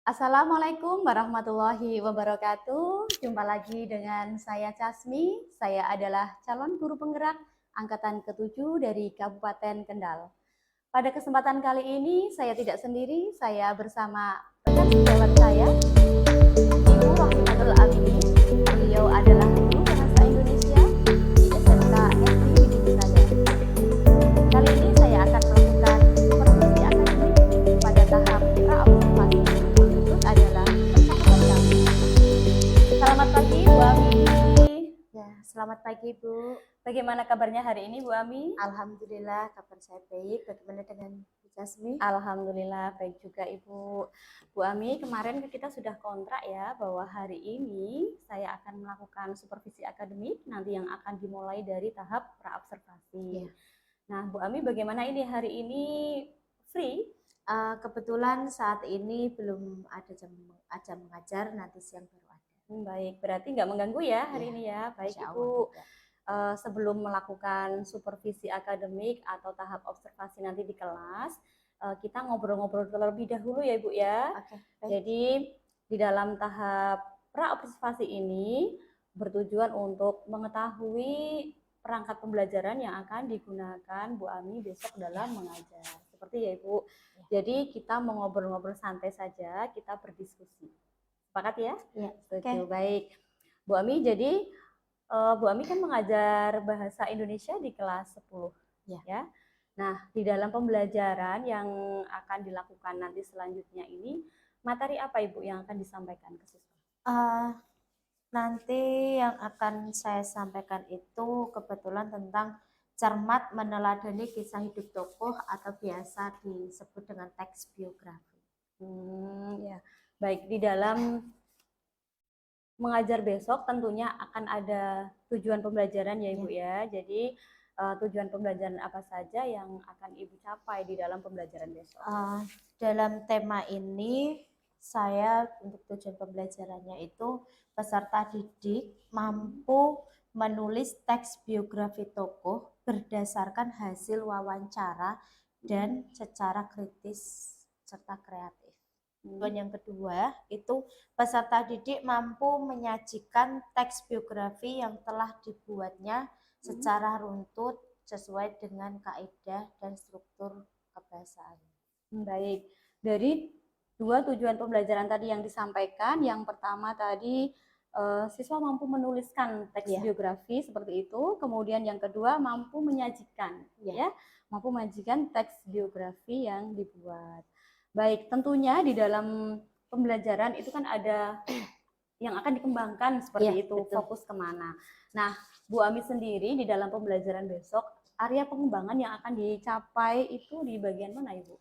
Assalamualaikum warahmatullahi wabarakatuh. Jumpa lagi dengan saya Casmi. Saya adalah calon guru penggerak angkatan ke-7 dari Kabupaten Kendal. Pada kesempatan kali ini saya tidak sendiri, saya bersama rekan sejawat saya, Ibu Rohimatul Amini. Beliau adalah guru bahasa Indonesia di SMK Negeri Widhi Sada. Kali ini saya akan melakukan supervisi akademik pada tahap pra-observasi. Berikut adalah percakapan kami. Selamat pagi Bu Ami. Ya, selamat pagi Bu. Bagaimana kabarnya hari ini Bu Ami? Alhamdulillah kabar saya baik. Bagaimana dengan Bu Jasmi? Alhamdulillah baik juga Ibu. Bu Ami, kemarin kita sudah kontrak ya bahwa hari ini saya akan melakukan supervisi akademik nanti yang akan dimulai dari tahap pra-observasi. Ya. Nah, Bu Ami bagaimana ini hari ini free? Kebetulan saat ini belum ada jam mengajar, nanti siang baru ada. Baik, berarti nggak mengganggu ya hari Ya, ini ya. Baik Insya Ibu, Allah, sebelum melakukan supervisi akademik atau tahap observasi nanti di kelas, kita ngobrol-ngobrol terlebih dahulu ya Ibu ya. Oke, baik. Jadi di dalam tahap pra-observasi ini bertujuan untuk mengetahui perangkat pembelajaran yang akan digunakan Bu Ami besok dalam mengajar. Seperti ya Ibu. Jadi kita mau ngobrol-ngobrol santai saja, kita berdiskusi. Sepakat ya? Ya, Setuju. Baik. Bu Ami, jadi Bu Ami kan mengajar bahasa Indonesia di kelas 10. Ya. Nah, di dalam pembelajaran yang akan dilakukan nanti selanjutnya ini, materi apa Ibu yang akan disampaikan ke siswa? Nanti yang akan saya sampaikan itu kebetulan tentang cermat meneladani kisah hidup tokoh atau biasa disebut dengan teks biografi. Ya. Baik, di dalam mengajar besok tentunya akan ada tujuan pembelajaran ya Ibu ya. Jadi tujuan pembelajaran apa saja yang akan Ibu capai di dalam pembelajaran besok? Dalam tema ini saya untuk tujuan pembelajarannya itu peserta didik mampu menulis teks biografi tokoh berdasarkan hasil wawancara dan secara kritis serta kreatif. Dan yang kedua itu peserta didik mampu menyajikan teks biografi yang telah dibuatnya secara runtut sesuai dengan kaidah dan struktur kebahasaan. Baik, dari dua tujuan pembelajaran tadi yang disampaikan, yang pertama tadi siswa mampu menuliskan teks biografi seperti itu, kemudian yang kedua mampu menyajikan, ya, mampu menyajikan teks biografi yang dibuat. Baik, tentunya di dalam pembelajaran itu kan ada yang akan dikembangkan seperti itu, betul. Fokus kemana. Nah, Bu Ami sendiri di dalam pembelajaran besok, area pengembangan yang akan dicapai itu di bagian mana Ibu?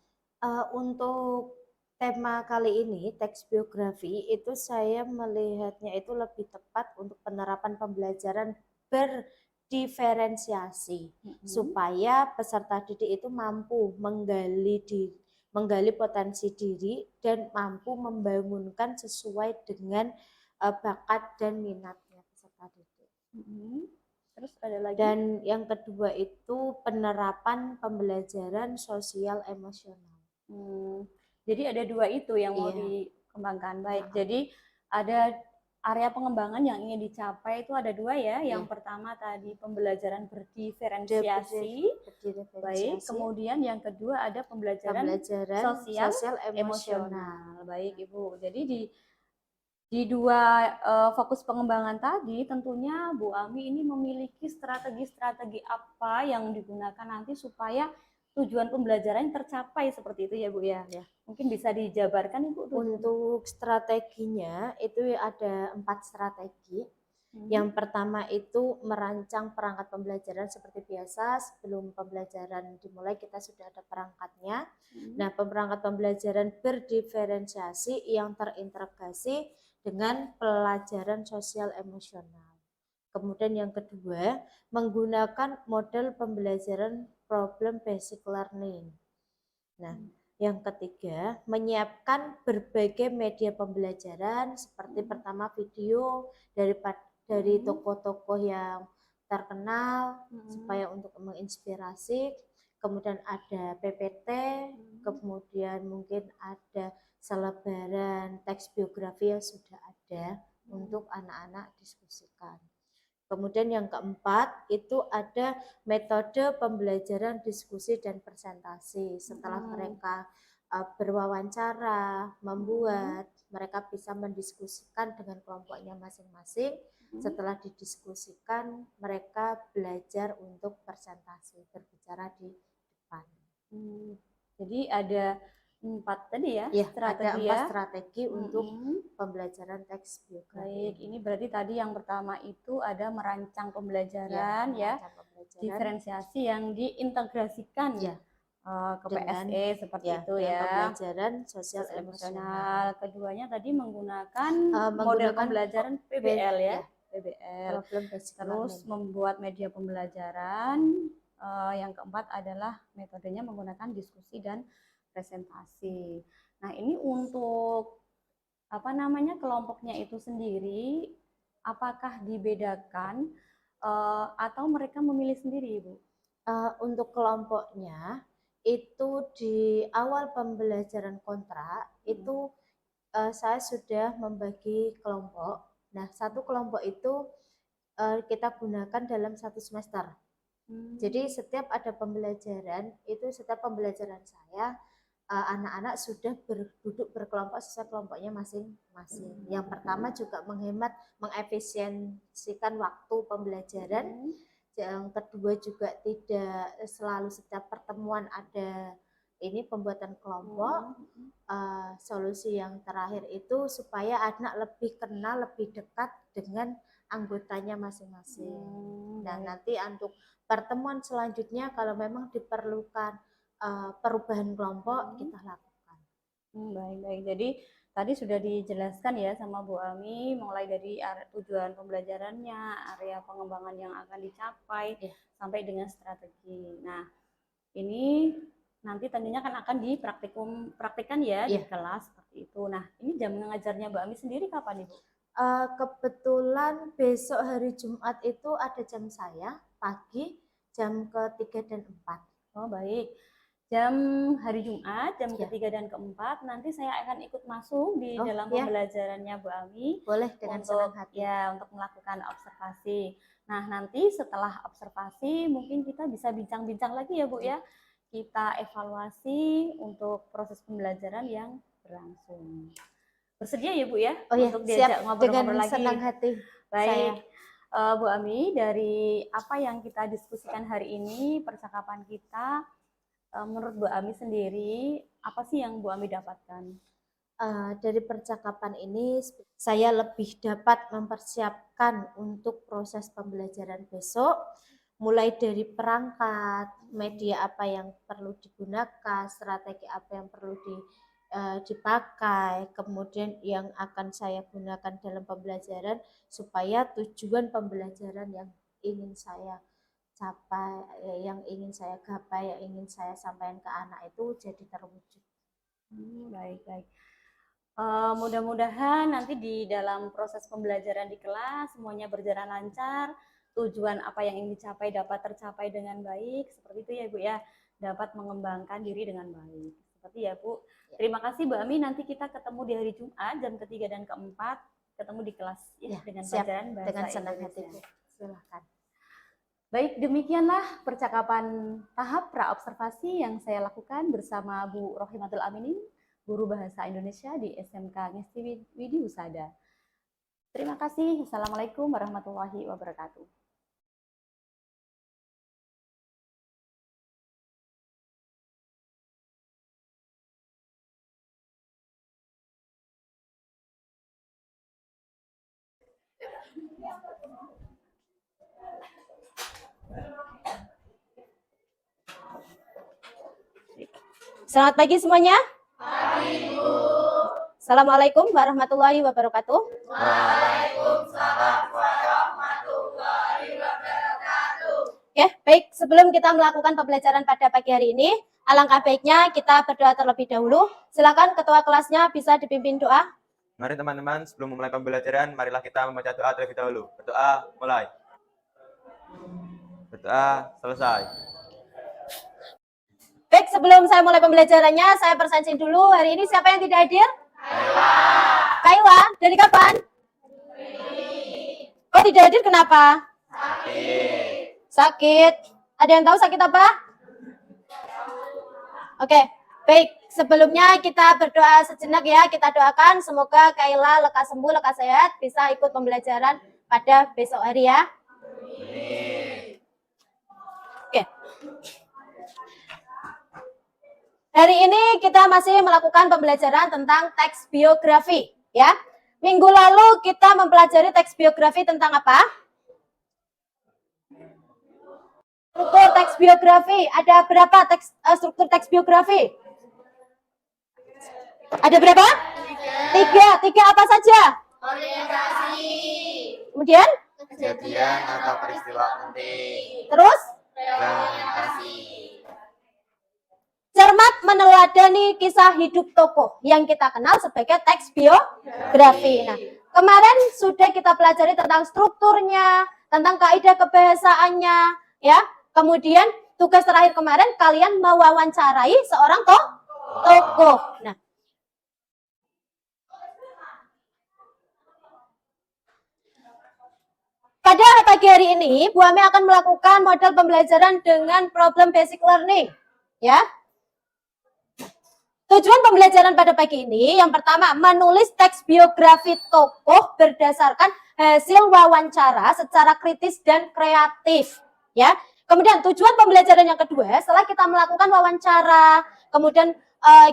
Untuk tema kali ini, teks biografi, itu saya melihatnya itu lebih tepat untuk penerapan pembelajaran berdiferensiasi, supaya peserta didik itu mampu menggali potensi diri dan mampu membangunkan sesuai dengan bakat dan minatnya peserta didik. Terus ada lagi? Dan yang kedua itu penerapan pembelajaran sosial emosional. Jadi ada dua itu yang mau dikembangkan. Baik, jadi ada area pengembangan yang ingin dicapai itu ada dua ya. Yang pertama tadi pembelajaran berdiferensiasi. Baik, kemudian yang kedua ada pembelajaran sosial emosional. Baik Ibu, jadi di dua fokus pengembangan tadi tentunya Bu Ami ini memiliki strategi-strategi apa yang digunakan nanti supaya tujuan pembelajaran tercapai seperti itu ya Bu ya. Mungkin bisa dijabarkan Ibu. Untuk strateginya itu ada 4 strategi. Yang pertama itu merancang perangkat pembelajaran seperti biasa. Sebelum pembelajaran dimulai kita sudah ada perangkatnya. Nah, perangkat pembelajaran berdiferensiasi yang terintegrasi dengan pelajaran sosial emosional. Kemudian yang kedua, menggunakan model pembelajaran problem basic learning. Nah, yang ketiga, menyiapkan berbagai media pembelajaran seperti pertama video dari tokoh-tokoh yang terkenal supaya untuk menginspirasi, kemudian ada PPT, kemudian mungkin ada selebaran teks biografi yang sudah ada untuk anak-anak diskusikan. Kemudian yang keempat itu ada metode pembelajaran diskusi dan presentasi. Setelah mereka berwawancara, membuat, mereka bisa mendiskusikan dengan kelompoknya masing-masing. Setelah didiskusikan, mereka belajar untuk presentasi, berbicara di depan. Jadi ada 4 tadi ya, strategi ada 4 strategi untuk pembelajaran teks biografi. Baik, ini berarti tadi yang pertama itu ada merancang pembelajaran diferensiasi yang diintegrasikan ke PSE seperti itu ya. Pembelajaran sosial emosional. Keduanya tadi menggunakan model pembelajaran PBL ya. PBL. Terus membuat media pembelajaran. Yang keempat adalah metodenya menggunakan diskusi dan presentasi. Nah, ini untuk kelompoknya itu sendiri, apakah dibedakan atau mereka memilih sendiri, Ibu? Untuk kelompoknya itu di awal pembelajaran kontrak itu saya sudah membagi kelompok. Nah, satu kelompok itu kita gunakan dalam 1 semester. Jadi setiap ada pembelajaran, itu setiap pembelajaran saya anak-anak sudah duduk berkelompok sesuai kelompoknya masing-masing. Yang pertama juga mengefisiensikan waktu pembelajaran. Yang kedua juga tidak selalu setiap pertemuan ada pembuatan kelompok. Solusi yang terakhir itu supaya anak lebih kenal, lebih dekat dengan anggotanya masing-masing. Dan nanti untuk pertemuan selanjutnya kalau memang diperlukan perubahan kelompok kita lakukan. Baik. Jadi tadi sudah dijelaskan ya sama Bu Ami mulai dari tujuan pembelajarannya, area pengembangan yang akan dicapai sampai dengan strategi. Nah, ini nanti tentunya kan akan dipraktikkan ya di kelas seperti itu. Nah, ini jam mengajarnya Bu Ami sendiri kapan Ibu? Kebetulan besok hari Jumat itu ada jam saya pagi jam ke-3 dan 4. Oh, baik. Jam hari Jumat, jam ke-3 dan ke-4, nanti saya akan ikut masuk di dalam pembelajarannya Bu Ami. Boleh, dengan senang hati. Untuk melakukan observasi. Nah, nanti setelah observasi mungkin kita bisa bincang-bincang lagi ya Bu ya. Kita evaluasi untuk proses pembelajaran yang berlangsung. Bersedia ya Bu ya? Untuk diajak ngobrol-ngobrol lagi. Dengan senang hati. Baik. Bu Ami, dari apa yang kita diskusikan hari ini, percakapan kita, menurut Bu Ami sendiri, apa sih yang Bu Ami dapatkan? Dari percakapan ini, saya lebih dapat mempersiapkan untuk proses pembelajaran besok, mulai dari perangkat, media apa yang perlu digunakan, strategi apa yang perlu dipakai, kemudian yang akan saya gunakan dalam pembelajaran, supaya tujuan pembelajaran yang ingin saya capai, yang ingin saya gapai, yang ingin saya sampaikan ke anak itu jadi terwujud. Baik. Mudah-mudahan nanti di dalam proses pembelajaran di kelas semuanya berjalan lancar, tujuan apa yang ingin dicapai dapat tercapai dengan baik, seperti itu ya Bu ya, dapat mengembangkan diri dengan baik. Seperti ya Bu. Terima kasih Bu Ami, nanti kita ketemu di hari Jumat jam ke-3 dan ke-4, ketemu di kelas dengan pelajaran bahasa dengan senang hati. Silakan. Baik, demikianlah percakapan tahap pra-observasi yang saya lakukan bersama Bu Rohimatul Aminin, Guru Bahasa Indonesia di SMK Ngesti Widi Husada. Terima kasih. Assalamualaikum warahmatullahi wabarakatuh. Selamat pagi semuanya. Pagi, Bu. Assalamualaikum warahmatullahi wabarakatuh. Waalaikumsalam warahmatullahi wabarakatuh. Oke, baik. Sebelum kita melakukan pembelajaran pada pagi hari ini, alangkah baiknya kita berdoa terlebih dahulu. Silakan ketua kelasnya bisa dipimpin doa. Mari teman-teman, sebelum memulai pembelajaran, marilah kita membaca doa terlebih dahulu. Berdoa, mulai. Berdoa, selesai. Baik, sebelum saya mulai pembelajarannya, saya persensin dulu. Hari ini siapa yang tidak hadir? Kayla. Dari kapan? Oh, tidak hadir kenapa? Sakit. Ada yang tahu sakit apa? Oke, baik. Sebelumnya kita berdoa sejenak ya. Kita doakan semoga Kayla lekas sembuh, lekas sehat, bisa ikut pembelajaran pada besok hari ya. Oke. Hari ini kita masih melakukan pembelajaran tentang teks biografi ya. Minggu lalu kita mempelajari teks biografi tentang apa? Struktur teks biografi. Ada berapa struktur teks biografi? Ada berapa? Tiga apa saja? Orientasi, Kemudian? kejadian atau peristiwa penting, Terus? reorientasi, Cermat meneladani kisah hidup tokoh yang kita kenal sebagai teks biografi. Nah, kemarin sudah kita pelajari tentang strukturnya, tentang kaidah kebahasaannya, ya. Kemudian tugas terakhir kemarin kalian mewawancarai seorang tokoh. Nah, pada pagi hari ini, Bu Ame akan melakukan model pembelajaran dengan problem basic learning, ya. Tujuan pembelajaran pada pagi ini, yang pertama, menulis teks biografi tokoh berdasarkan hasil wawancara secara kritis dan kreatif, ya. Kemudian tujuan pembelajaran yang kedua, setelah kita melakukan wawancara, kemudian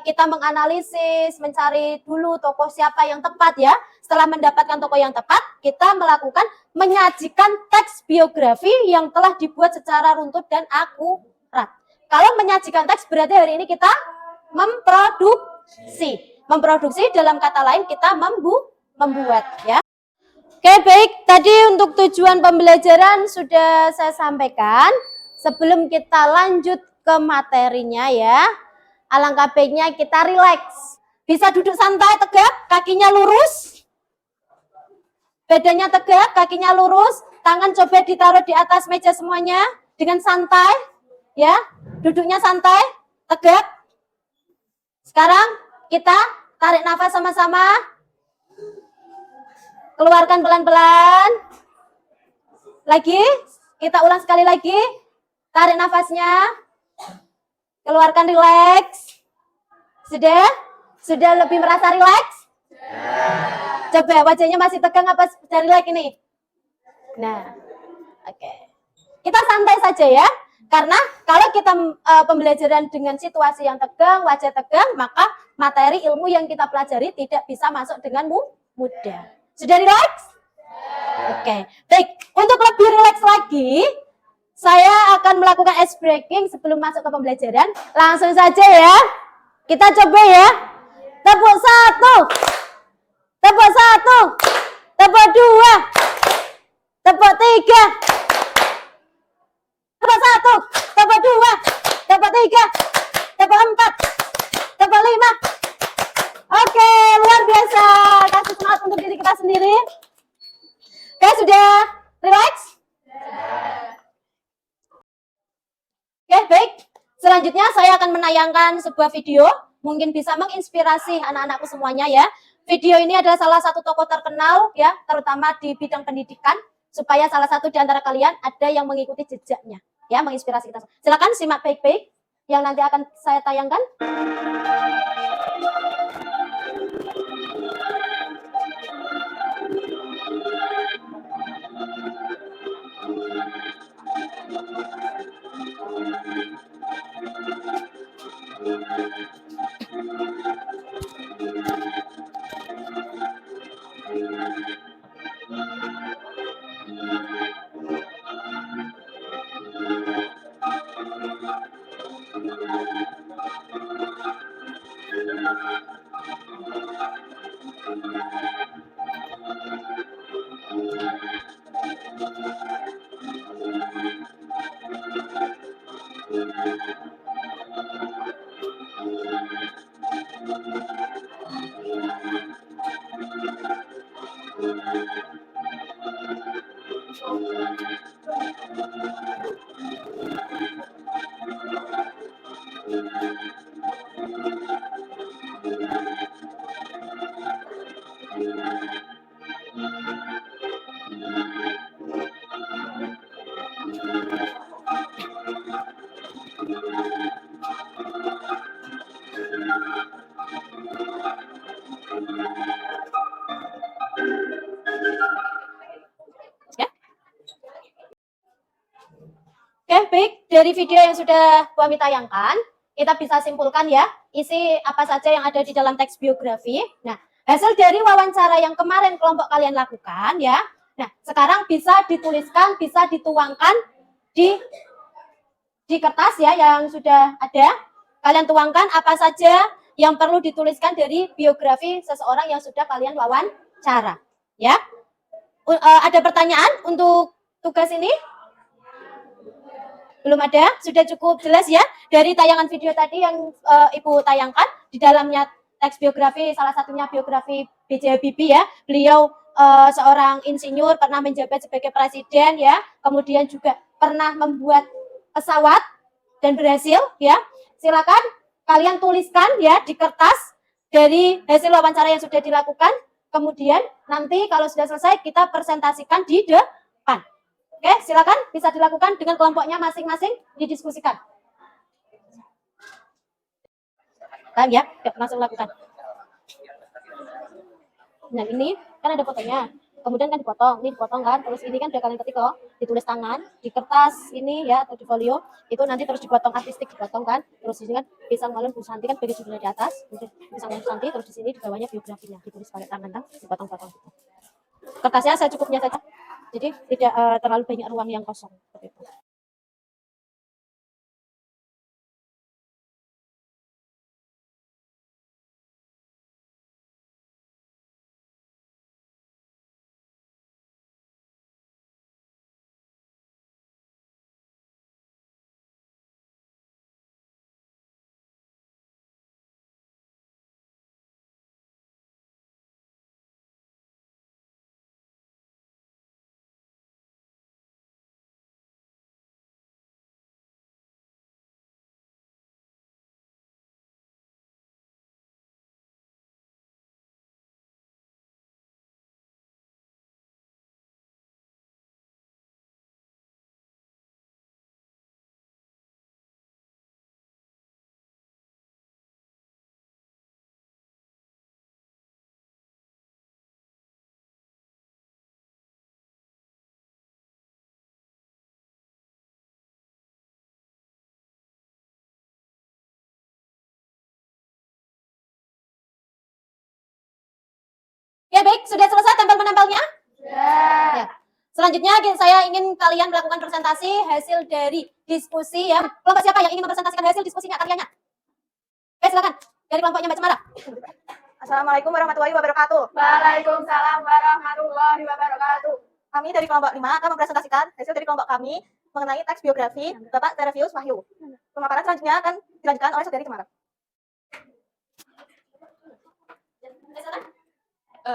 kita menganalisis, mencari dulu tokoh siapa yang tepat ya. Setelah mendapatkan tokoh yang tepat, kita melakukan menyajikan teks biografi yang telah dibuat secara runtut dan akurat. Kalau menyajikan teks berarti hari ini kita memproduksi dalam kata lain kita membuat ya. Oke, baik, tadi untuk tujuan pembelajaran sudah saya sampaikan. Sebelum kita lanjut ke materinya ya, alangkah baiknya kita rileks. Bisa duduk santai, tegak, kakinya lurus, badannya tegak, kakinya lurus, tangan coba ditaruh di atas meja semuanya dengan santai ya, duduknya santai, tegak. Sekarang kita tarik nafas sama-sama. Keluarkan pelan-pelan. Lagi, kita ulang sekali lagi. Tarik nafasnya. Keluarkan rileks. Sudah lebih merasa rileks? Coba wajahnya masih tegang apa sudah rileks ini? Nah, oke. Kita santai saja ya. Karena kalau kita pembelajaran dengan situasi yang tegang, wajah tegang, maka materi ilmu yang kita pelajari tidak bisa masuk dengan mudah. Sudah rileks? Oke. Baik, untuk lebih rileks lagi, saya akan melakukan ice breaking sebelum masuk ke pembelajaran. Langsung saja ya. Kita coba ya. Tepuk 1. Tepuk 1. Tepuk 2. Tepuk 3. Tepuk 1, tepuk 2, tepuk 3, tepuk 4, tepuk 5. Oke, luar biasa. Kasih semangat untuk diri kita sendiri. Oke, sudah relax? Oke, baik. Selanjutnya saya akan menayangkan sebuah video. Mungkin bisa menginspirasi anak-anakku semuanya ya. Video ini adalah salah satu tokoh terkenal ya, terutama di bidang pendidikan. Supaya salah satu di antara kalian ada yang mengikuti jejaknya. Ya, menginspirasi kita. Silakan simak baik-baik yang nanti akan saya tayangkan. Ya. Oke, baik. Dari video yang sudah Bu Ami tayangkan, kita bisa simpulkan ya, isi apa saja yang ada di dalam teks biografi. Nah, hasil dari wawancara yang kemarin kelompok kalian lakukan ya. Nah, sekarang bisa dituliskan, bisa dituangkan di kertas ya yang sudah ada. Kalian tuangkan apa saja yang perlu dituliskan dari biografi seseorang yang sudah kalian wawancara. Ya. Ada pertanyaan untuk tugas ini? Belum ada? Sudah cukup jelas ya dari tayangan video tadi yang Ibu tayangkan. Di dalamnya teks biografi, salah satunya biografi B.J. Habibie ya. Beliau seorang insinyur, pernah menjabat sebagai presiden ya. Kemudian juga pernah membuat pesawat dan berhasil ya. Silakan kalian tuliskan ya di kertas dari hasil wawancara yang sudah dilakukan. Kemudian nanti kalau sudah selesai kita presentasikan di depan. Oke, silakan bisa dilakukan dengan kelompoknya masing-masing didiskusikan. Paham ya? Yuk, langsung lakukan. Nah, ini kan ada fotonya. Kemudian kan dipotong, ini dipotong kan, terus ini kan udah kalian ketik loh, ditulis tangan, di kertas ini ya, atau di folio, itu nanti terus dipotong artistik, dipotong kan, terus di sini kan pisang malun Bu Santi kan bagi judulnya di atas, pisang malun Bu Santi, terus di sini di bawahnya biografinya, ditulis pakai tangan kan, dipotong-potong gitu. Kertasnya secukupnya saja, jadi tidak terlalu banyak ruang yang kosong. Seperti itu. Ya baik, sudah selesai tempel-menempelnya? Ya. Selanjutnya saya ingin kalian melakukan presentasi hasil dari diskusi ya. Kelompok siapa yang ingin mempresentasikan hasil diskusinya karyanya? Oke, silakan. Dari kelompoknya Mbak Cemara. Assalamualaikum warahmatullahi wabarakatuh. Waalaikumsalam warahmatullahi wabarakatuh. Kami dari kelompok 5 akan mempresentasikan hasil dari kelompok kami mengenai teks biografi Bapak Terevius Wahyu. Pemaparan selanjutnya akan dilanjutkan oleh Saudari Cemara.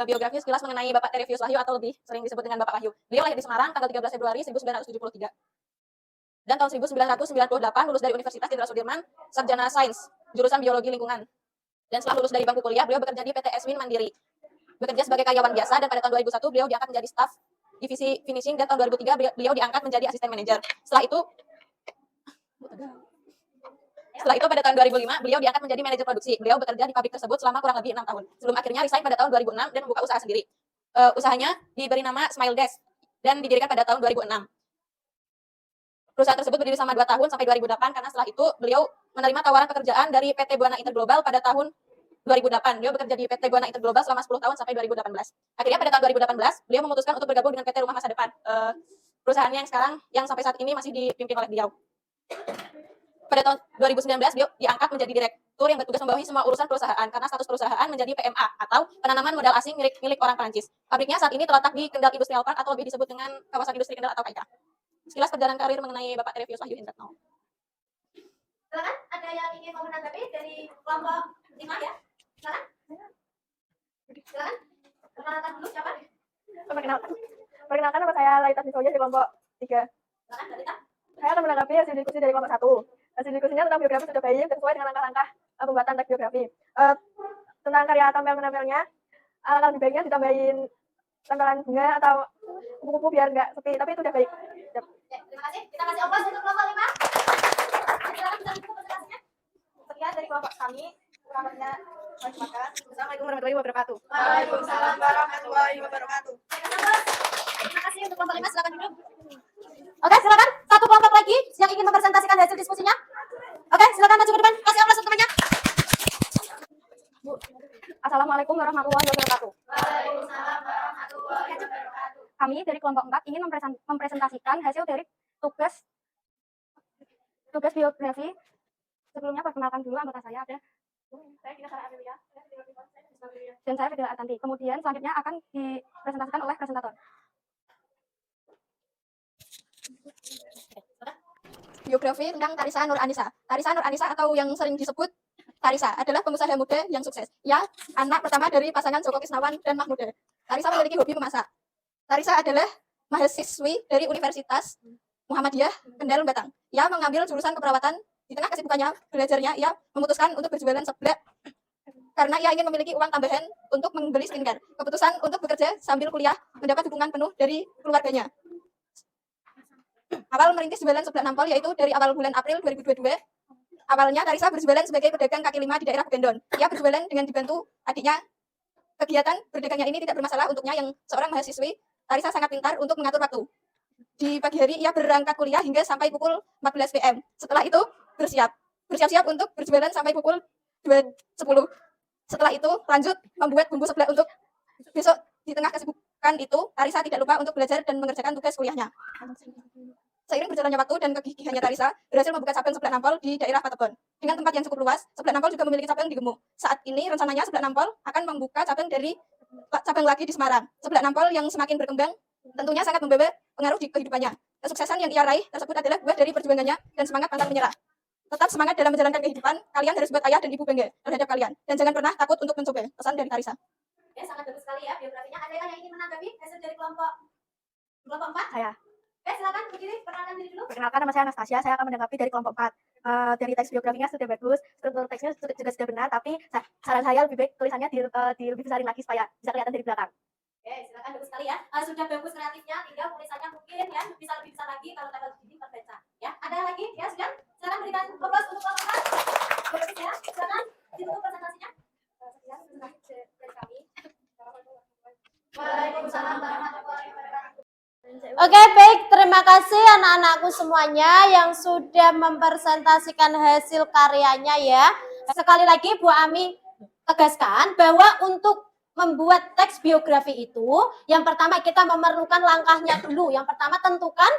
Biografi sekilas mengenai Bapak Terevius Wahyu atau lebih sering disebut dengan Bapak Wahyu. Beliau lahir di Semarang tanggal 13 Februari 1973. Dan tahun 1998 lulus dari Universitas Jenderal Sudirman, sarjana sains, jurusan biologi lingkungan. Dan setelah lulus dari bangku kuliah, beliau bekerja di PT Eswin Mandiri. Bekerja sebagai karyawan biasa dan pada tahun 2001 beliau diangkat menjadi staf divisi finishing dan tahun 2003 beliau diangkat menjadi asisten manajer. Setelah itu pada tahun 2005 beliau diangkat menjadi manajer produksi. Beliau bekerja di pabrik tersebut selama kurang lebih 6 tahun. Sebelum akhirnya resign pada tahun 2006 dan membuka usaha sendiri. Usahanya diberi nama Smile Desk dan didirikan pada tahun 2006. Perusahaan tersebut berdiri selama 2 tahun sampai 2008 karena setelah itu beliau menerima tawaran pekerjaan dari PT Buana Interglobal pada tahun 2008. Beliau bekerja di PT Buana Interglobal selama 10 tahun sampai 2018. Akhirnya pada tahun 2018 beliau memutuskan untuk bergabung dengan PT Rumah Masa Depan. Perusahaannya yang sampai saat ini masih dipimpin oleh beliau. Pada tahun 2019 beliau diangkat menjadi direktur yang bertugas membawahi semua urusan perusahaan karena status perusahaan menjadi PMA atau penanaman modal asing milik orang Perancis. Pabriknya saat ini terletak di Kendal Industrial Park atau lebih disebut dengan kawasan industri Kendal atau KIK. Sekilas perjalanan karir mengenai Bapak Terevius Wahyu Indratno. Silakan, ada yang ingin mau menanggapi dari kelompok 5 ya? Silakan. Silakan. Perkenalkan dulu siapa? Perkenalkan nama saya Laita Sisoya di kelompok 3. Silakan, Dalita. Saya akan menanggapi hasil diskusi dari kelompok 1. Hasil diskusinya tentang biografi sudah baik dan sesuai dengan langkah-langkah pembuatan teks biografi. Tentang karya tampil-menempelnya, Lebih baiknya ditambahin tempelan bunga atau kupu-kupu biar nggak sepi, tapi itu udah baik. Ya, terima kasih. Kita kasih aplaus untuk kelompok 5. Silakan bisa buku presentasinya. Sekian dari kelompok kami. Kurangnya Assalamualaikum warahmatullahi wabarakatuh. Waalaikumsalam warahmatullahi wabarakatuh. Terima kasih untuk kelompok 5, silakan duduk. Oke, silakan satu kelompok lagi yang ingin mempresentasikan hasil diskusinya. Oke, silakan maju ke depan. Kasih aplaus untuk temannya. Assalamualaikum warahmatullahi wabarakatuh. Kami dari kelompok 4 ingin mempresentasikan hasil dari tugas biografi. Sebelumnya perkenalkan dulu anggota saya ada. Saya Dina Sarah Amelia. Dan saya Fidela Artanti. Kemudian selanjutnya akan dipresentasikan oleh presentator. Biografi tentang Tarisa Nur Anissa. Tarisa Nur Anissa atau yang sering disebut Tarisa adalah pengusaha muda yang sukses. Ia anak pertama dari pasangan Joko Kisnawan dan Mahmuda. Tarisa memiliki hobi memasak. Tarisa adalah mahasiswi dari Universitas Muhammadiyah Kendal Batang. Ia mengambil jurusan keperawatan. Di tengah kesibukannya belajarnya, ia memutuskan untuk berjualan seblak karena ia ingin memiliki uang tambahan untuk membeli skincare. Keputusan untuk bekerja sambil kuliah mendapat dukungan penuh dari keluarganya. Awal merintis jualan seblak nampol yaitu dari awal bulan April 2022. Awalnya Tarisa berjualan sebagai pedagang kaki lima di daerah Gendon. Ia berjualan dengan dibantu adiknya. Kegiatan berdagangnya ini tidak bermasalah untuknya yang seorang mahasiswi. Tarisa sangat pintar untuk mengatur waktu. Di pagi hari ia berangkat kuliah hingga sampai pukul 14 PM. Setelah itu bersiap-siap untuk berjualan sampai pukul 2.10. Setelah itu lanjut membuat bumbu seblak untuk besok. Di tengah kesibukan itu, Tarisa tidak lupa untuk belajar dan mengerjakan tugas kuliahnya. Seiring berjalannya waktu dan kegigihannya Tarisa berhasil membuka cabang seblak nampol di daerah Patebon. Dengan tempat yang cukup luas, seblak nampol juga memiliki cabang di Gemuk. Saat ini rencananya seblak nampol akan membuka cabang lagi di Semarang. Seblak nampol yang semakin berkembang tentunya sangat membawa pengaruh di kehidupannya. Kesuksesan yang ia raih tersebut adalah buah dari perjuangannya dan semangat pantang menyerah. Tetap semangat dalam menjalankan kehidupan, kalian harus buat ayah dan ibu bangga terhadap kalian. Dan jangan pernah takut untuk mencoba. Pesan dari Tarisa. Oke, sangat bagus sekali ya biografinya. Ada yang ingin menanggapi hasil dari kelompok 4? Saya. Oke, silakan berdiri, perkenalkan diri dulu. Perkenalkan, nama saya Anastasia. Saya akan menanggapi dari kelompok 4. Dari teks biografinya sudah bagus, struktur teksnya juga sudah benar, tapi saran saya lebih baik tulisannya lebih besarin lagi supaya bisa kelihatan dari belakang. Oke, silakan, bagus sekali ya. Sudah bagus kreatifnya, tinggal tulisannya mungkin ya bisa lebih besar lagi kalau tanggal begini terbaca. Ya, ada lagi? Ya, sudah. Silakan berikan aplaus untuk kelompok 4. Bagus ya. Silakan ditutup presentasinya. Sekian presentasi dari kami. Waalaikumsalam warahmatullahi wabarakatuh. Oke, baik. Terima kasih anak-anakku semuanya yang sudah mempresentasikan hasil karyanya ya. Sekali lagi Bu Ami tegaskan bahwa untuk membuat teks biografi itu, yang pertama kita memerlukan langkahnya dulu. Yang pertama tentukan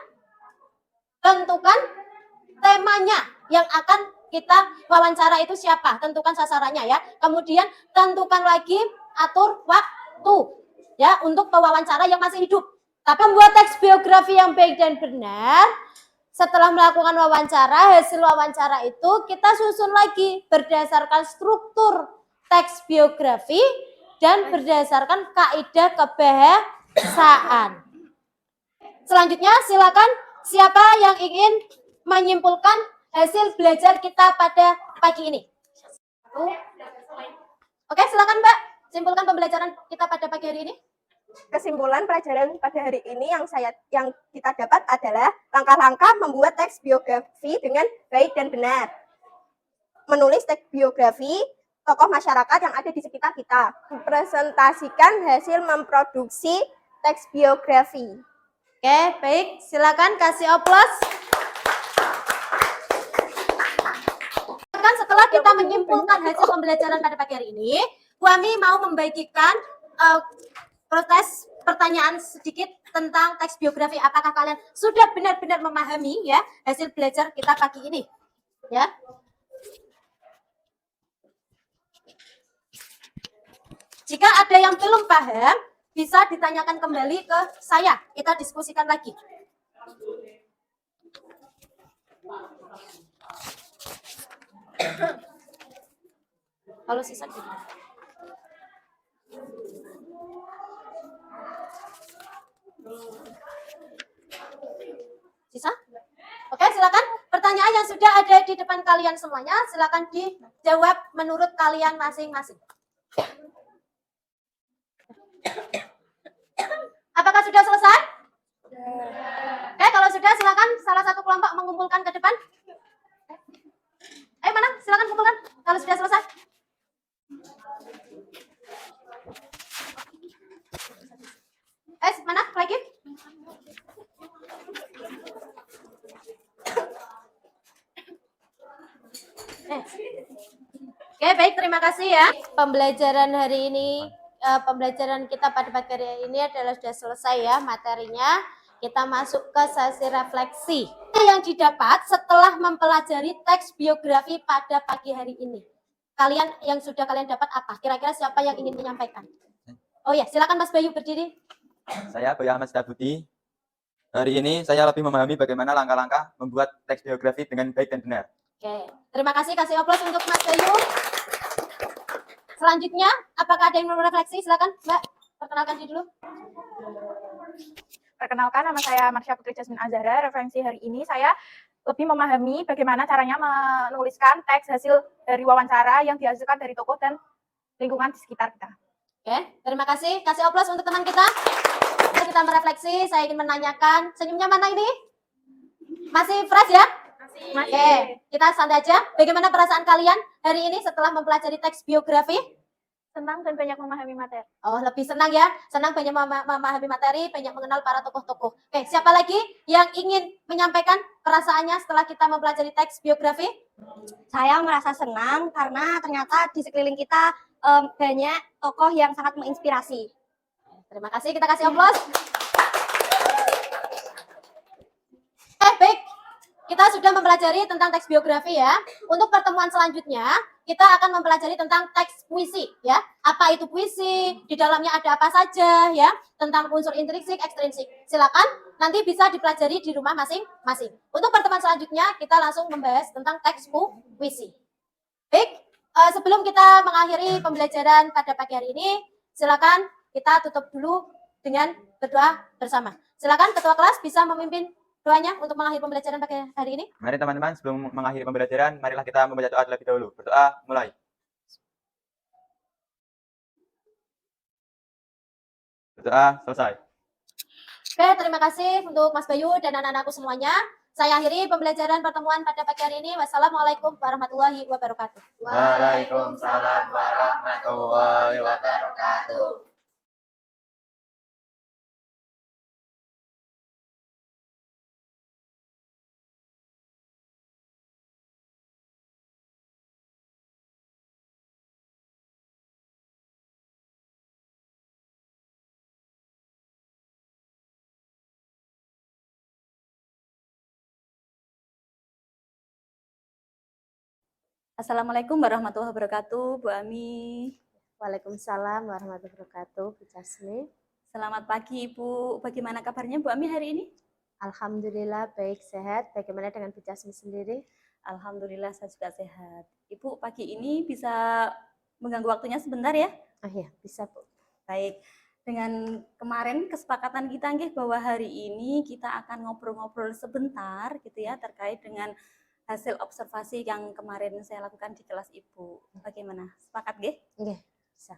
temanya yang akan kita wawancara itu siapa, tentukan sasarannya ya. Kemudian tentukan lagi atur waktu ya untuk pewawancara yang masih hidup. Tapi membuat teks biografi yang baik dan benar, setelah melakukan wawancara, hasil wawancara itu kita susun lagi berdasarkan struktur teks biografi dan berdasarkan kaidah kebahasaan. Selanjutnya silakan siapa yang ingin menyimpulkan hasil belajar kita pada pagi ini. Oke, silakan Mbak, simpulkan pembelajaran kita pada pagi hari ini. Kesimpulan pelajaran pada hari ini yang kita dapat adalah langkah-langkah membuat teks biografi dengan baik dan benar. Menulis teks biografi tokoh masyarakat yang ada di sekitar kita. Presentasikan hasil memproduksi teks biografi. Oke, baik. Silakan kasih aplaus. Setelah kita menyimpulkan hasil pembelajaran pada pagi hari ini, Bu Ami mau membagikan protes pertanyaan sedikit tentang teks biografi. Apakah kalian sudah benar-benar memahami ya hasil belajar kita pagi ini? Ya. Jika ada yang belum paham, bisa ditanyakan kembali ke saya. Kita diskusikan lagi. Kalau sisa gimana? Sisa? Oke, silakan. Pertanyaan yang sudah ada di depan kalian semuanya, silakan dijawab menurut kalian masing-masing. sudah selesai? Oke, kalau sudah silakan salah satu kelompok mengumpulkan ke depan. Mana? Silakan kumpulkan kalau sudah selesai. Mana lagi? Oke, baik, terima kasih ya. Pembelajaran hari ini, pembelajaran kita pada pagi hari ini adalah sudah selesai ya materinya. Kita masuk ke sesi refleksi. Yang didapat setelah mempelajari teks biografi pada pagi hari ini. Kalian yang sudah kalian dapat apa? Kira-kira siapa yang ingin menyampaikan? Oh ya, silakan Mas Bayu berdiri. Saya Bayu Ahmad Setabuti. Hari ini saya lebih memahami bagaimana langkah-langkah membuat teks biografi dengan baik dan benar. Oke, terima kasih. Kasih aplaus untuk Mas Bayu. Selanjutnya, apakah ada yang mau refleksi? Silakan, Mbak. Perkenalkan diri dulu. Perkenalkan, nama saya Marsha Putri Jasmine Azhara. Referensi hari ini saya lebih memahami bagaimana caranya menuliskan teks hasil dari wawancara yang dihasilkan dari tokoh dan lingkungan di sekitar kita. Oke, terima kasih. Kasih aplaus untuk teman kita. Mari kita merefleksi. Saya ingin menanyakan, senyumnya mana ini? Masih fresh ya? Masih. Oke, kita santai aja. Bagaimana perasaan kalian hari ini setelah mempelajari teks biografi? Senang dan banyak memahami materi. Oh, lebih senang ya. Senang banyak memahami materi, banyak mengenal para tokoh-tokoh. Oke, siapa lagi yang ingin menyampaikan perasaannya setelah kita mempelajari teks biografi? Saya merasa senang karena ternyata di sekeliling kita banyak tokoh yang sangat menginspirasi. Terima kasih, kita kasih aplaus. Baik. Kita sudah mempelajari tentang teks biografi ya. Untuk pertemuan selanjutnya, kita akan mempelajari tentang teks puisi ya. Apa itu puisi? Di dalamnya ada apa saja ya? Tentang unsur intrinsik, ekstrinsik. Silakan nanti bisa dipelajari di rumah masing-masing. Untuk pertemuan selanjutnya, kita langsung membahas tentang teks puisi. Baik, sebelum kita mengakhiri pembelajaran pada pagi hari ini, silakan kita tutup dulu dengan berdoa bersama. Silakan ketua kelas bisa memimpin doanya untuk mengakhiri pembelajaran pagi hari ini. Mari teman-teman, sebelum mengakhiri pembelajaran, marilah kita membaca doa terlebih dahulu. Berdoa, mulai. Berdoa, selesai. Oke, terima kasih untuk Mas Bayu dan anak-anakku semuanya. Saya akhiri pembelajaran pertemuan pada pagi hari ini. Wassalamualaikum warahmatullahi wabarakatuh. Waalaikumsalam warahmatullahi wabarakatuh. Assalamualaikum warahmatullahi wabarakatuh, Bu Ami. Waalaikumsalam warahmatullahi wabarakatuh, Bu Jasmine. Selamat pagi, Ibu. Bagaimana kabarnya Bu Ami hari ini? Alhamdulillah baik, sehat. Bagaimana dengan Bu Jasmine sendiri? Alhamdulillah saya juga sehat. Ibu, pagi ini bisa mengganggu waktunya sebentar ya? Oh iya, bisa Bu. Baik. Dengan kemarin kesepakatan kita nggih bahwa hari ini kita akan ngobrol-ngobrol sebentar gitu ya terkait dengan hasil observasi yang kemarin saya lakukan di kelas Ibu. Bagaimana? Sepakat nggih? Iya, bisa.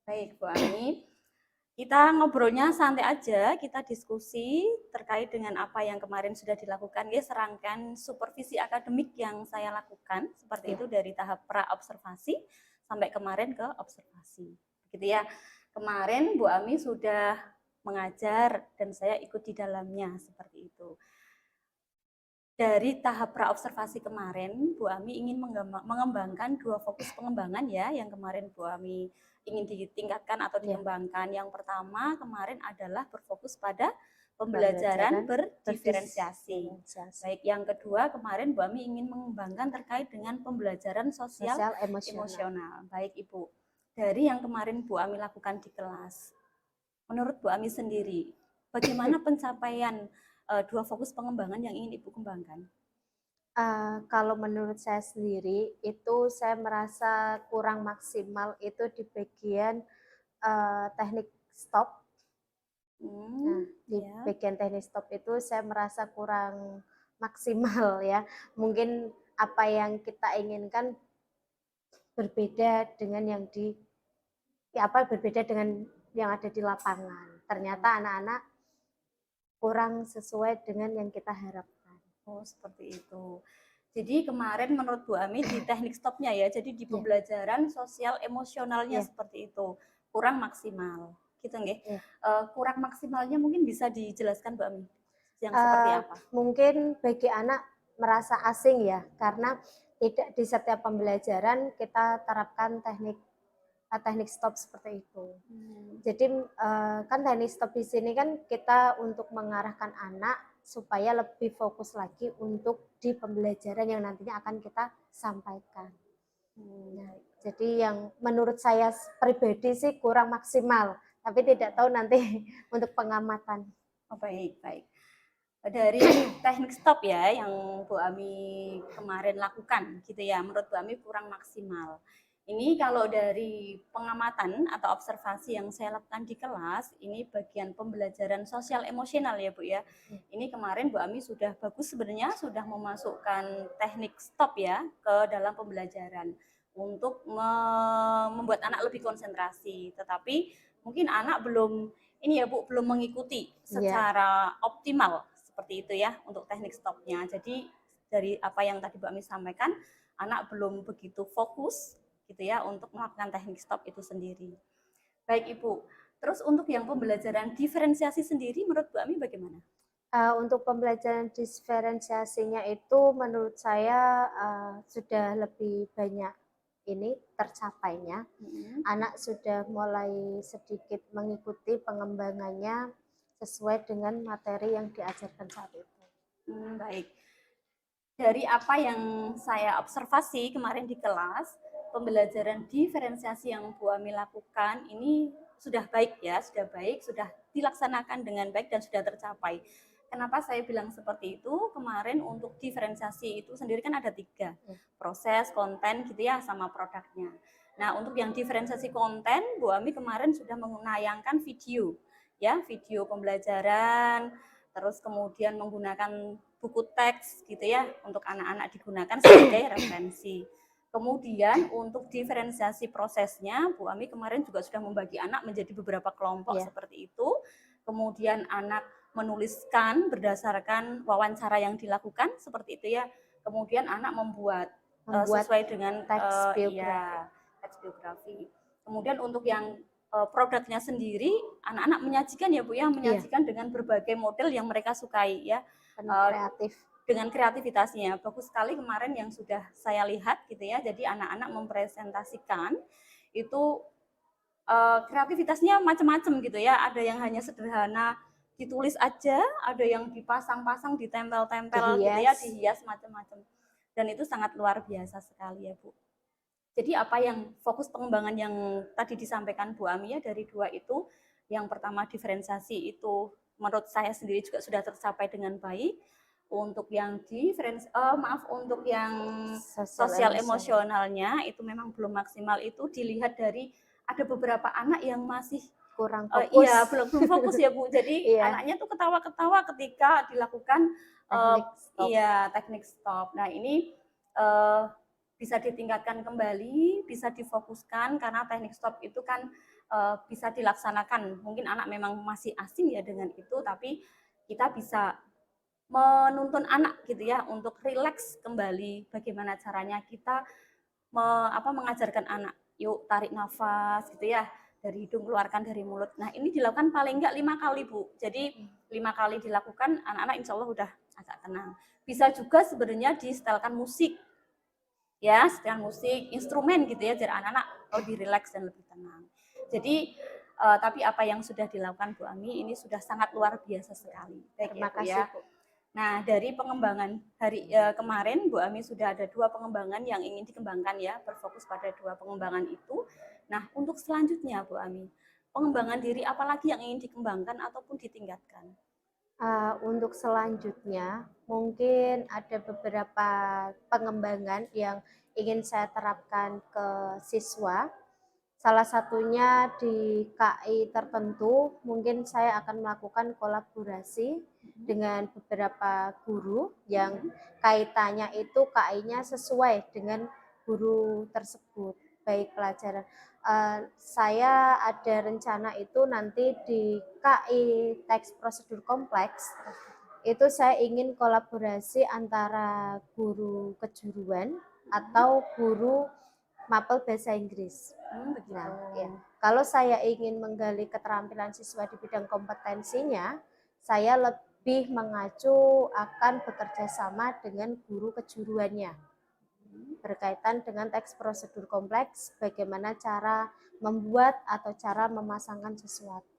Baik, Bu Ami. Kita ngobrolnya santai aja, kita diskusi terkait dengan apa yang kemarin sudah dilakukan, ya serangkaian supervisi akademik yang saya lakukan, seperti itu dari tahap pra-observasi sampai kemarin ke observasi. Gitu ya. Kemarin Bu Ami sudah mengajar dan saya ikut di dalamnya, seperti itu. Dari tahap pra-observasi kemarin, Bu Ami ingin mengembangkan dua fokus pengembangan ya, yang kemarin Bu Ami ingin ditingkatkan atau dikembangkan. Yang pertama kemarin adalah berfokus pada pembelajaran berdiferensiasi. Baik, yang kedua kemarin Bu Ami ingin mengembangkan terkait dengan pembelajaran sosial emosional. Baik Ibu, dari yang kemarin Bu Ami lakukan di kelas, menurut Bu Ami sendiri, bagaimana pencapaian dua fokus pengembangan yang ingin Ibu kembangkan? Kalau menurut saya sendiri itu saya merasa kurang maksimal itu di bagian teknik stop. Nah, di bagian teknik stop itu saya merasa kurang maksimal ya. Mungkin apa yang kita inginkan berbeda dengan berbeda dengan yang ada di lapangan. Ternyata anak-anak kurang sesuai dengan yang kita harapkan. Oh, seperti itu. Jadi kemarin menurut Bu Ami di teknik stopnya ya, jadi di pembelajaran sosial emosionalnya seperti itu kurang maksimal, gitu nggih? Iya. Kurang maksimalnya mungkin bisa dijelaskan Bu Ami, yang seperti apa? Mungkin bagi anak merasa asing ya, karena tidak di setiap pembelajaran kita terapkan teknik stop seperti itu. Jadi kan teknik stop di sini kan kita untuk mengarahkan anak supaya lebih fokus lagi untuk di pembelajaran yang nantinya akan kita sampaikan. Nah, jadi yang menurut saya pribadi sih kurang maksimal, tapi tidak tahu nanti untuk pengamatan. Oh, baik, baik. Dari teknik stop ya yang Bu Ami kemarin lakukan gitu ya, menurut Bu Ami kurang maksimal. Ini kalau dari pengamatan atau observasi yang saya lakukan di kelas, ini bagian pembelajaran sosial emosional ya Bu ya. Ini kemarin Bu Ami sudah bagus sebenarnya, sudah memasukkan teknik stop ya ke dalam pembelajaran untuk membuat anak lebih konsentrasi. Tetapi mungkin anak belum ini ya Bu, belum mengikuti secara optimal seperti itu ya untuk teknik stopnya. Jadi dari apa yang tadi Bu Ami sampaikan, anak belum begitu fokus gitu ya untuk melakukan teknik stop itu sendiri. Baik Ibu, terus untuk yang pembelajaran diferensiasi sendiri menurut Bu Ami bagaimana? Untuk pembelajaran diferensiasinya itu menurut saya sudah lebih banyak ini tercapainya. Anak sudah mulai sedikit mengikuti pengembangannya sesuai dengan materi yang diajarkan saat itu. Baik. Dari apa yang saya observasi kemarin di kelas, pembelajaran diferensiasi yang Bu Ami lakukan ini sudah baik ya, sudah baik, sudah dilaksanakan dengan baik dan sudah tercapai. Kenapa saya bilang seperti itu? Kemarin untuk diferensiasi itu sendiri kan ada 3, proses, konten gitu ya, sama produknya. Nah untuk yang diferensiasi konten, Bu Ami kemarin sudah menayangkan video, ya video pembelajaran, terus kemudian menggunakan buku teks gitu ya untuk anak-anak digunakan sebagai referensi. Kemudian untuk diferensiasi prosesnya, Bu Ami kemarin juga sudah membagi anak menjadi beberapa kelompok seperti itu. Kemudian anak menuliskan berdasarkan wawancara yang dilakukan seperti itu ya. Kemudian anak membuat sesuai dengan teks biografi. Kemudian untuk yang produknya sendiri, anak-anak menyajikan ya Bu ya, menyajikan dengan berbagai model yang mereka sukai ya. Kreatif. Dengan kreativitasnya bagus sekali kemarin yang sudah saya lihat gitu ya. Jadi anak-anak mempresentasikan itu kreativitasnya macam-macam gitu ya. Ada yang hanya sederhana ditulis aja, ada yang dipasang-pasang, ditempel-tempel gitu ya, dihias macam-macam. Dan itu sangat luar biasa sekali ya Bu. Jadi apa yang fokus pengembangan yang tadi disampaikan Bu Ami ya dari 2 itu, yang pertama diferensiasi itu menurut saya sendiri juga sudah tercapai dengan baik. Untuk yang untuk yang sosial emosionalnya itu memang belum maksimal, itu dilihat dari ada beberapa anak yang masih kurang fokus. Iya, belum fokus ya Bu. Jadi anaknya tuh ketawa-ketawa ketika dilakukan teknik stop. Nah, ini bisa ditingkatkan kembali, bisa difokuskan karena teknik stop itu kan bisa dilaksanakan. Mungkin anak memang masih asing ya dengan itu, tapi kita bisa menuntun anak gitu ya untuk rileks kembali. Bagaimana caranya kita mengajarkan anak, yuk tarik nafas gitu ya, dari hidung keluarkan dari mulut. Nah ini dilakukan paling enggak 5 kali Bu. Jadi 5 kali dilakukan, anak-anak insya Allah udah agak tenang. Bisa juga sebenarnya disetelkan musik, ya setelkan musik, instrumen gitu ya, biar anak-anak lebih rileks dan lebih tenang. Jadi tapi apa yang sudah dilakukan Bu Ami ini sudah sangat luar biasa sekali. Terima kasih Bu. Nah, dari pengembangan kemarin Bu Ami sudah ada 2 pengembangan yang ingin dikembangkan ya, berfokus pada 2 pengembangan itu. Nah, untuk selanjutnya Bu Ami, pengembangan diri apalagi yang ingin dikembangkan ataupun ditingkatkan? Untuk selanjutnya mungkin ada beberapa pengembangan yang ingin saya terapkan ke siswa. Salah satunya di KI tertentu, mungkin saya akan melakukan kolaborasi dengan beberapa guru yang kaitannya itu KI-nya sesuai dengan guru tersebut, baik pelajaran Saya ada rencana itu nanti di KI Teks Prosedur Kompleks, itu saya ingin kolaborasi antara guru kejuruan atau guru mapel bahasa Inggris. Begitu. Nah, ya. Kalau saya ingin menggali keterampilan siswa di bidang kompetensinya, saya lebih mengacu akan bekerja sama dengan guru kejuruannya. Berkaitan dengan teks prosedur kompleks, bagaimana cara membuat atau cara memasangkan sesuatu.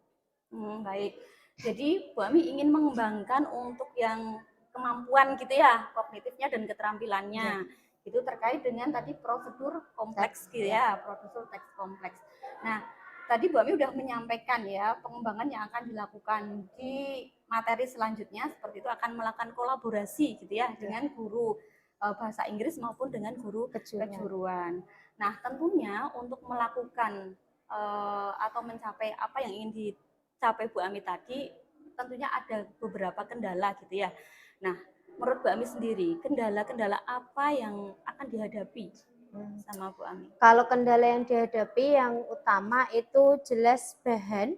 Baik. Jadi Bu Ami ingin mengembangkan untuk yang kemampuan gitu ya, kognitifnya dan keterampilannya. Itu terkait dengan tadi prosedur kompleks gitu ya, prosedur teks kompleks. Nah, tadi Bu Ami udah menyampaikan ya, pengembangan yang akan dilakukan di materi selanjutnya seperti itu akan melakukan kolaborasi gitu ya dengan guru bahasa Inggris maupun dengan guru kejuruan. Nah, tentunya untuk melakukan atau mencapai apa yang ingin dicapai Bu Ami tadi, tentunya ada beberapa kendala gitu ya. Nah, menurut Bu Ami sendiri, kendala-kendala apa yang akan dihadapi sama Bu Ami? Kalau kendala yang dihadapi yang utama itu jelas bahan.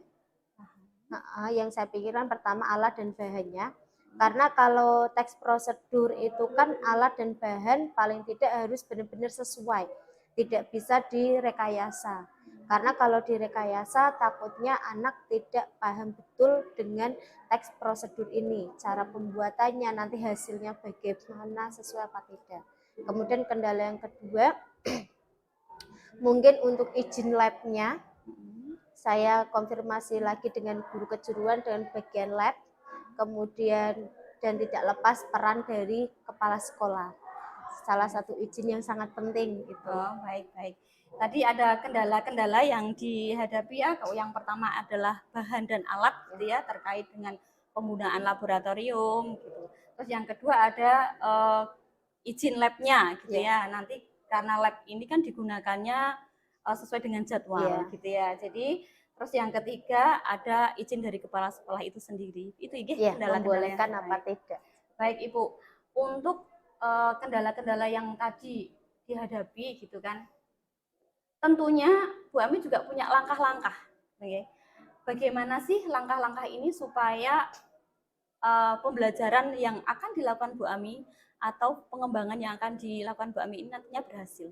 Yang saya pikirkan pertama alat dan bahannya. Karena kalau teks prosedur itu kan alat dan bahan paling tidak harus benar-benar sesuai. Tidak bisa direkayasa. Karena kalau direkayasa takutnya anak tidak paham betul dengan teks prosedur ini. Cara pembuatannya, nanti hasilnya bagaimana, sesuai apa tidak. Kemudian kendala yang kedua, mungkin untuk izin labnya, saya konfirmasi lagi dengan guru kejuruan dengan bagian lab. Kemudian dan tidak lepas peran dari kepala sekolah. Salah satu izin yang sangat penting itu. Oh, baik. Tadi ada kendala-kendala yang dihadapi ya. Yang pertama adalah bahan dan alat gitu ya, terkait dengan penggunaan laboratorium gitu. Terus yang kedua ada izin labnya gitu ya. Nanti karena lab ini kan digunakannya sesuai dengan jadwal gitu ya. Jadi terus yang ketiga ada izin dari kepala sekolah itu sendiri. Itu kendala-kendala membolehkan apa tidak. Baik Ibu, untuk kendala-kendala yang tadi dihadapi gitu kan, tentunya Bu Ami juga punya langkah-langkah. Bagaimana sih langkah-langkah ini supaya pembelajaran yang akan dilakukan Bu Ami atau pengembangan yang akan dilakukan Bu Ami ini nantinya berhasil?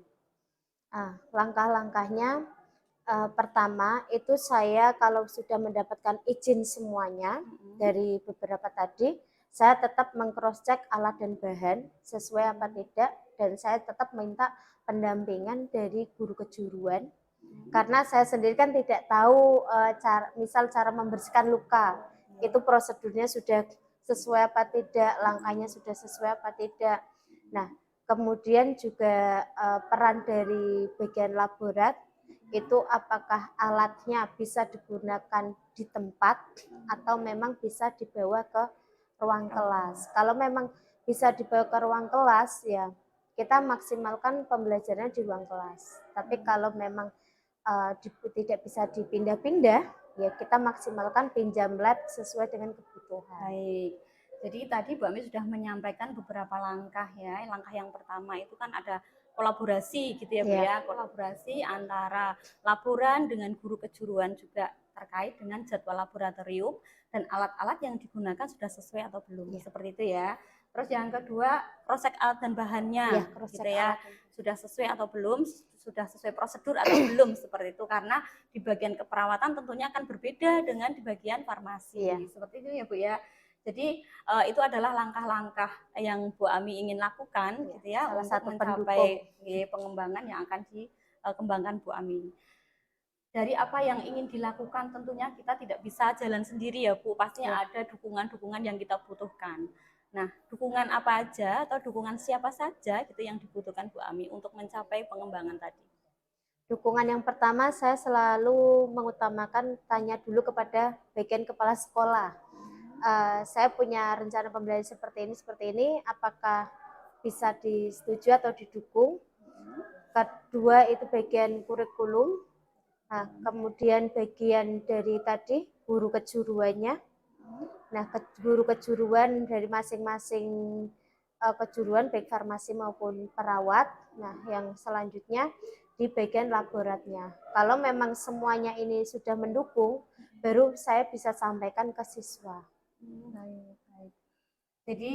Langkah-langkahnya pertama itu saya kalau sudah mendapatkan izin semuanya dari beberapa tadi, saya tetap meng-cross check alat dan bahan sesuai apa tidak, dan saya tetap minta pendampingan dari guru kejuruan karena saya sendiri kan tidak tahu cara membersihkan luka, itu prosedurnya sudah sesuai apa tidak, langkahnya sudah sesuai apa tidak. Nah, kemudian juga peran dari bagian laborat itu apakah alatnya bisa digunakan di tempat atau memang bisa dibawa ke ruang kelas. Kalau memang bisa dibawa ke ruang kelas ya kita maksimalkan pembelajarannya di ruang kelas. Tapi kalau memang tidak bisa dipindah-pindah ya kita maksimalkan pinjam lab sesuai dengan kebutuhan. Baik. Jadi tadi Bu Ami sudah menyampaikan beberapa langkah ya. Langkah yang pertama itu kan ada kolaborasi gitu ya Bu ya, kolaborasi antara laboran dengan guru kejuruan juga terkait dengan jadwal laboratorium dan alat-alat yang digunakan sudah sesuai atau belum, seperti itu ya. Terus yang kedua, cross check alat dan bahannya gitu ya, sudah sesuai atau belum, sudah sesuai prosedur atau belum, seperti itu. Karena di bagian keperawatan tentunya akan berbeda dengan di bagian farmasi, seperti itu ya Bu ya. Jadi itu adalah langkah-langkah yang Bu Ami ingin lakukan gitu ya, untuk mencapai pengembangan yang akan dikembangkan Bu Ami. Dari apa yang ingin dilakukan tentunya kita tidak bisa jalan sendiri ya Bu, pastinya ada dukungan-dukungan yang kita butuhkan. Nah, dukungan apa aja atau dukungan siapa saja gitu yang dibutuhkan Bu Ami untuk mencapai pengembangan tadi? Dukungan yang pertama saya selalu mengutamakan tanya dulu kepada bagian kepala sekolah. Saya punya rencana pembelajaran seperti ini, apakah bisa disetujui atau didukung. Kedua itu bagian kurikulum. Nah, kemudian bagian dari tadi guru kejuruannya. Nah, guru kejuruan dari masing-masing kejuruan baik farmasi maupun perawat. Nah, yang selanjutnya di bagian laboratnya. Kalau memang semuanya ini sudah mendukung, baru saya bisa sampaikan ke siswa. Baik, baik. Jadi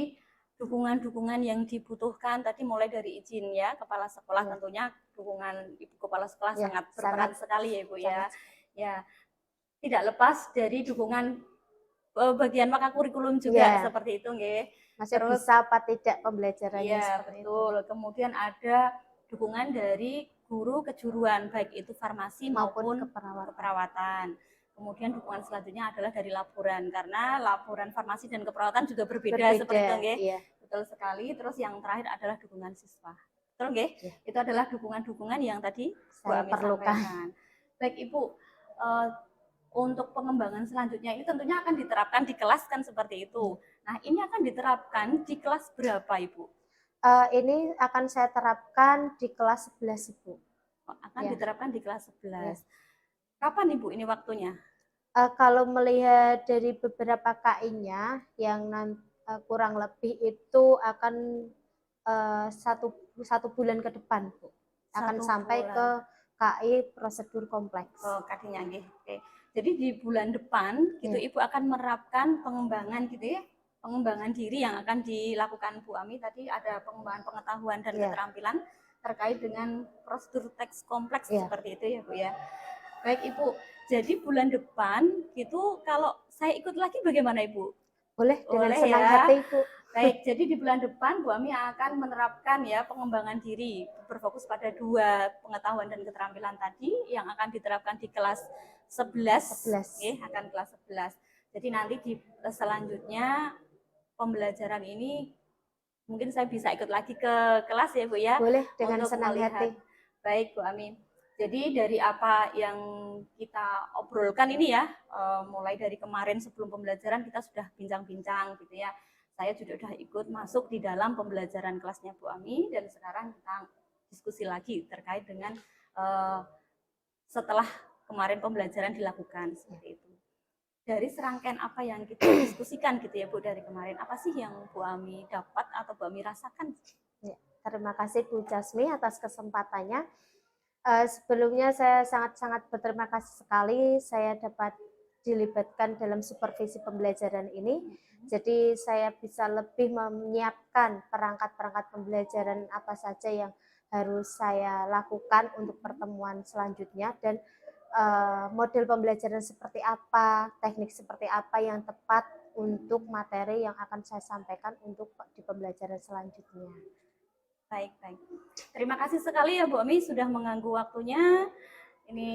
dukungan-dukungan yang dibutuhkan tadi mulai dari izin ya kepala sekolah, Ya. tentunya dukungan ibu kepala sekolah Ya, sangat berperan sangat- sekali ya ibu ya. sangat. Ya, tidak lepas dari dukungan bagian maka kurikulum juga Ya. seperti itu nggih. Masih Terus bisa apa tidak pembelajarannya iya seperti betul. Kemudian ada dukungan dari guru kejuruan baik itu farmasi Maupun maupun keperawatan. keperawatan. Kemudian dukungan selanjutnya adalah dari laboran karena laboran farmasi dan keperawatan juga berbeda seperti itu nggih. Iya. Betul sekali. Terus yang terakhir adalah dukungan siswa. Betul nggih? Iya. Itu adalah dukungan-dukungan yang tadi Bu Saya Ami perlukan. sampaikan. Baik Ibu, untuk pengembangan selanjutnya ini tentunya akan diterapkan di kelas kan seperti itu. Nah, ini akan diterapkan di kelas berapa Ibu? Ini akan saya terapkan di kelas 11, Ibu. Akan Ya. diterapkan di kelas 11. Ya. Kapan Ibu ini waktunya? Kalau melihat dari beberapa KI-nya yang kurang lebih itu akan satu bulan ke depan, Bu. Akan 1 sampai bulan. ke KI prosedur kompleks. Oh, kadinya nggih. Oke. Jadi di bulan depan gitu Ya. Ibu akan menerapkan pengembangan gitu ya. Pengembangan diri yang akan dilakukan Bu Ami tadi ada pengembangan pengetahuan dan Ya. keterampilan terkait dengan prosedur teks kompleks Ya. seperti itu ya Bu ya. Baik Ibu. Jadi bulan depan gitu kalau saya ikut lagi bagaimana Ibu? Boleh, dengan Boleh senang ya. hati, Bu. Baik, jadi di bulan depan Bu Ami akan menerapkan ya pengembangan diri berfokus pada 2 pengetahuan dan keterampilan tadi yang akan diterapkan di kelas 11. 11. Akan kelas 11. Jadi nanti di selanjutnya pembelajaran ini mungkin saya bisa ikut lagi ke kelas ya Bu ya. Boleh, dengan untuk senang melihat. hati. Baik Bu Ami. Jadi dari apa yang kita obrolkan ini ya, mulai dari kemarin sebelum pembelajaran kita sudah bincang-bincang gitu ya. Saya juga sudah ikut masuk di dalam pembelajaran kelasnya Bu Ami dan sekarang kita diskusi lagi terkait dengan setelah kemarin pembelajaran dilakukan seperti itu. Dari serangkaian apa yang kita diskusikan gitu ya Bu dari kemarin, apa sih yang Bu Ami dapat atau Bu Ami rasakan? Ya, terima kasih Bu Jasmi atas kesempatannya. Sebelumnya saya sangat-sangat berterima kasih sekali saya dapat dilibatkan dalam supervisi pembelajaran ini. Jadi saya bisa lebih menyiapkan perangkat-perangkat pembelajaran apa saja yang harus saya lakukan untuk pertemuan selanjutnya dan model pembelajaran seperti apa, teknik seperti apa yang tepat untuk materi yang akan saya sampaikan untuk di pembelajaran selanjutnya. Baik, baik. Terima kasih sekali ya Bu Ami sudah mengganggu waktunya. Ini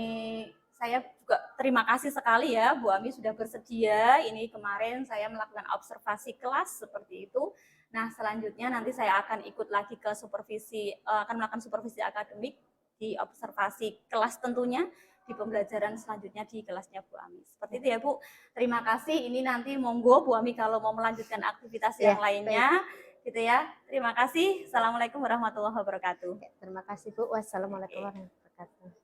saya juga terima kasih sekali ya Bu Ami sudah bersedia. Ini kemarin saya melakukan observasi kelas seperti itu. Nah, selanjutnya nanti saya akan ikut lagi ke supervisi, akan melakukan supervisi akademik di observasi kelas tentunya di pembelajaran selanjutnya di kelasnya Bu Ami. Seperti itu ya Bu. Terima kasih. Ini nanti monggo Bu Ami kalau mau melanjutkan aktivitas yang lainnya. Gitu ya. Terima kasih. Assalamualaikum warahmatullahi wabarakatuh. Terima kasih Bu. Wassalamualaikum warahmatullahi wabarakatuh.